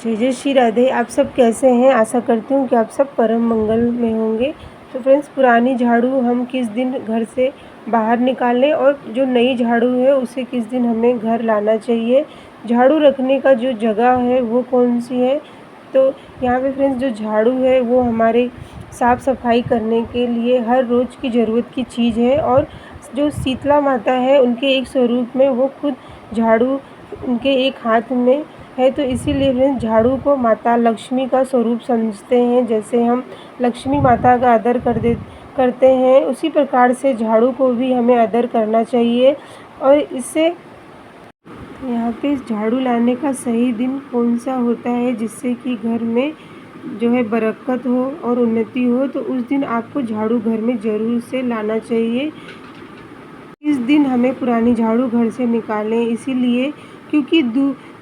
जय जय श्री राधे। आप सब कैसे हैं? आशा करती हूँ कि आप सब परम मंगल में होंगे। तो फ्रेंड्स, पुरानी झाड़ू हम किस दिन घर से बाहर निकालें और जो नई झाड़ू है उसे किस दिन हमें घर लाना चाहिए, झाड़ू रखने का जो जगह है वो कौन सी है। तो यहाँ पे फ्रेंड्स, जो झाड़ू है वो हमारे साफ़ सफाई करने के लिए हर रोज़ की ज़रूरत की चीज़ है। और जो शीतला माता है उनके एक स्वरूप में वो खुद झाड़ू उनके एक हाथ में है। तो इसीलिए फ्रेंड्स, झाड़ू को माता लक्ष्मी का स्वरूप समझते हैं। जैसे हम लक्ष्मी माता का आदर करते हैं, उसी प्रकार से झाड़ू को भी हमें आदर करना चाहिए। और इससे यहाँ पे झाड़ू लाने का सही दिन कौन सा होता है जिससे कि घर में जो है बरकत हो और उन्नति हो, तो उस दिन आपको झाड़ू घर में ज़रूर से लाना चाहिए। इस दिन हमें पुरानी झाड़ू घर से निकालें, इसीलिए क्योंकि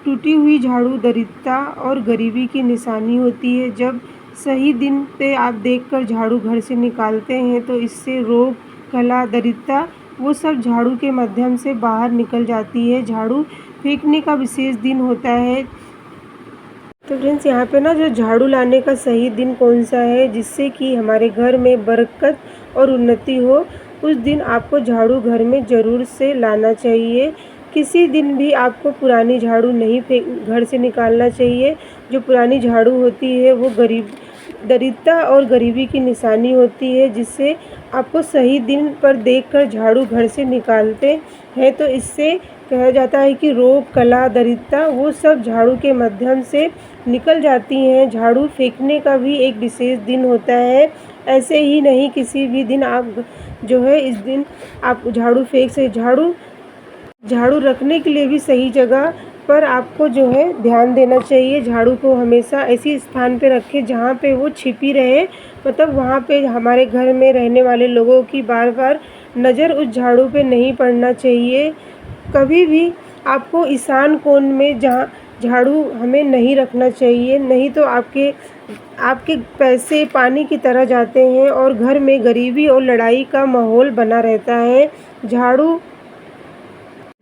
टूटी हुई झाड़ू दरिद्रता और गरीबी की निशानी होती है। जब सही दिन पे आप देखकर झाड़ू घर से निकालते हैं तो इससे रोग, कला, दरिद्रता वो सब झाड़ू के माध्यम से बाहर निकल जाती है। झाड़ू फेंकने का विशेष दिन होता है। तो फ्रेंड्स, यहाँ पे ना जो झाड़ू लाने का सही दिन कौन सा है जिससे कि हमारे घर में बरकत और उन्नति हो, उस दिन आपको झाड़ू घर में ज़रूर से लाना चाहिए। किसी दिन भी आपको पुरानी झाड़ू नहीं घर से निकालना चाहिए। जो पुरानी झाड़ू होती है वो दरिद्रता और गरीबी की निशानी होती है, जिससे आपको सही दिन पर देखकर झाड़ू घर से निकालते हैं तो इससे कहा जाता है कि रोग, कला, दरिद्रता वो सब झाड़ू के माध्यम से निकल जाती हैं। झाड़ू फेंकने का भी एक विशेष दिन होता है। ऐसे ही नहीं, किसी भी दिन आप जो है इस दिन आप झाड़ू फेंक से झाड़ू रखने के लिए भी सही जगह पर आपको जो है ध्यान देना चाहिए। झाड़ू को हमेशा ऐसी स्थान पे रखें जहाँ पे वो छिपी रहे, मतलब वहाँ पे हमारे घर में रहने वाले लोगों की बार बार नज़र उस झाड़ू पे नहीं पड़ना चाहिए। कभी भी आपको ईशान कोण में जहाँ झाड़ू हमें नहीं रखना चाहिए, नहीं तो आपके पैसे पानी की तरह जाते हैं और घर में गरीबी और लड़ाई का माहौल बना रहता है। झाड़ू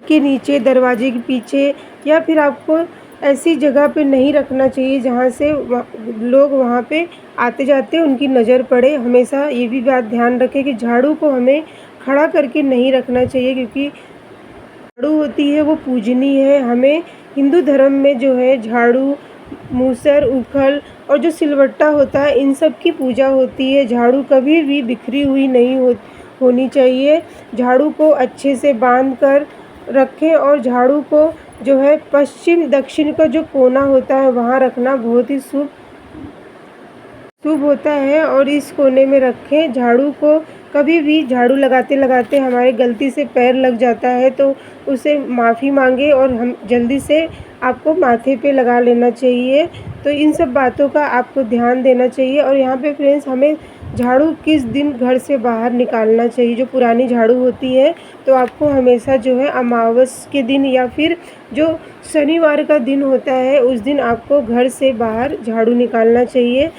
के नीचे, दरवाजे के पीछे, या फिर आपको ऐसी जगह पे नहीं रखना चाहिए जहाँ से लोग वहाँ पे आते जाते उनकी नज़र पड़े। हमेशा ये भी बात ध्यान रखें कि झाड़ू को हमें खड़ा करके नहीं रखना चाहिए, क्योंकि झाड़ू होती है वो पूजनीय है। हमें हिंदू धर्म में जो है झाड़ू, मूसर, उखल और जो सिलवट्टा होता है इन सब की पूजा होती है। झाड़ू कभी भी बिखरी हुई नहीं होनी चाहिए। झाड़ू को अच्छे से बांध कर रखें और झाड़ू को जो है पश्चिम दक्षिण का जो कोना होता है वहाँ रखना बहुत ही शुभ होता है और इस कोने में रखें। झाड़ू को कभी भी झाड़ू लगाते लगाते हमारे गलती से पैर लग जाता है तो उसे माफ़ी मांगे और हम जल्दी से आपको माथे पे लगा लेना चाहिए। तो इन सब बातों का आपको ध्यान देना चाहिए। और यहाँ पे फ्रेंड्स, हमें झाड़ू किस दिन घर से बाहर निकालना चाहिए, जो पुरानी झाड़ू होती है तो आपको हमेशा जो है अमावस के दिन या फिर जो शनिवार का दिन होता है उस दिन आपको घर से बाहर झाड़ू निकालना चाहिए।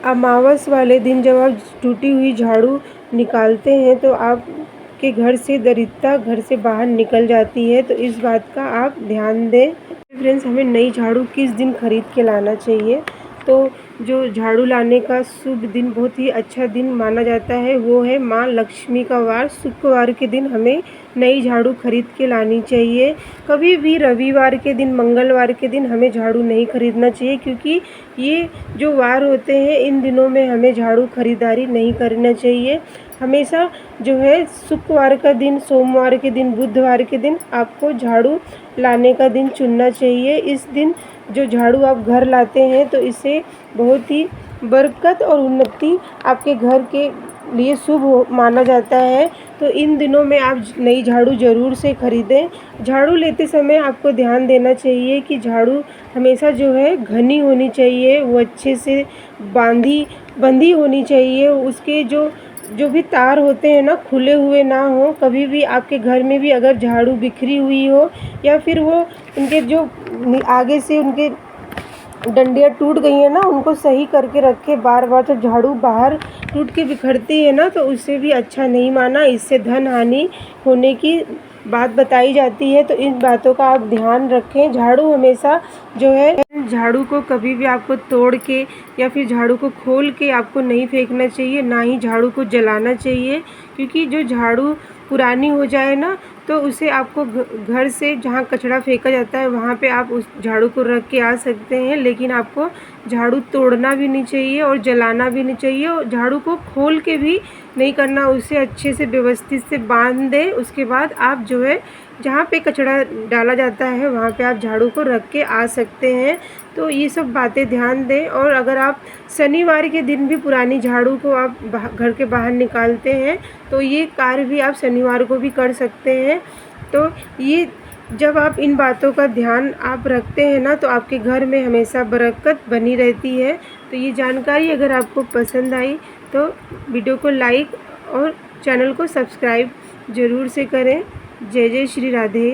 अमावस वाले दिन जब आप टूटी हुई झाड़ू निकालते हैं तो आपके घर से दरिद्रता घर से बाहर निकल जाती है। तो इस बात का आप ध्यान दें। फ्रेंड्स, हमें नई झाड़ू किस दिन खरीद के लाना चाहिए, तो जो झाड़ू लाने का शुभ दिन, बहुत ही अच्छा दिन माना जाता है, वो है माँ लक्ष्मी का वार। शुक्रवार के दिन हमें नई झाड़ू खरीद के लानी चाहिए। कभी भी रविवार के दिन, मंगलवार के दिन हमें झाड़ू नहीं खरीदना चाहिए, क्योंकि ये जो वार होते हैं इन दिनों में हमें झाड़ू खरीदारी नहीं करना चाहिए। हमेशा जो है शुक्रवार का दिन, सोमवार के दिन, बुधवार के दिन आपको झाड़ू लाने का दिन चुनना चाहिए। इस दिन जो झाड़ू आप घर लाते हैं तो इससे बहुत ही बरकत और उन्नति आपके घर के लिए शुभ माना जाता है। तो इन दिनों में आप नई झाड़ू ज़रूर से ख़रीदें। झाड़ू लेते समय आपको ध्यान देना चाहिए कि झाड़ू हमेशा जो है घनी होनी चाहिए, वो अच्छे से बंधी होनी चाहिए। उसके जो भी तार होते हैं ना, खुले हुए ना हो। कभी भी आपके घर में भी अगर झाड़ू बिखरी हुई हो या फिर वो उनके जो आगे से उनके डंडियाँ टूट गई हैं ना, उनको सही करके रखें। बार बार जब झाड़ू बाहर टूट के बिखरती है ना तो उससे भी अच्छा नहीं माना। इससे धन हानि होने की बात बताई जाती है, तो इन बातों का आप ध्यान रखें। झाड़ू हमेशा जो है, झाड़ू को कभी भी आपको तोड़ के या फिर झाड़ू को खोल के आपको नहीं फेंकना चाहिए, ना ही झाड़ू को जलाना चाहिए, क्योंकि जो झाड़ू पुरानी हो जाए ना, तो उसे आपको घर से जहाँ कचरा फेंका जाता है वहाँ पे आप उस झाड़ू को रख के आ सकते हैं, लेकिन आपको झाड़ू तोड़ना भी नहीं चाहिए और जलाना भी नहीं चाहिए, और झाड़ू को खोल के भी नहीं करना। उसे अच्छे से व्यवस्थित से बांध दें, उसके बाद आप जो है जहाँ पे कचरा डाला जाता है वहाँ पे आप झाड़ू को रख के आ सकते हैं। तो ये सब बातें ध्यान दें। और अगर आप शनिवार के दिन भी पुरानी झाड़ू को आप घर के बाहर निकालते हैं, तो ये कार्य भी आप शनिवार को भी कर सकते हैं। तो ये जब आप इन बातों का ध्यान आप रखते हैं ना, तो आपके घर में हमेशा बरकत बनी रहती है। तो ये जानकारी अगर आपको पसंद आई तो वीडियो को लाइक और चैनल को सब्सक्राइब ज़रूर से करें। जय जय श्री राधे।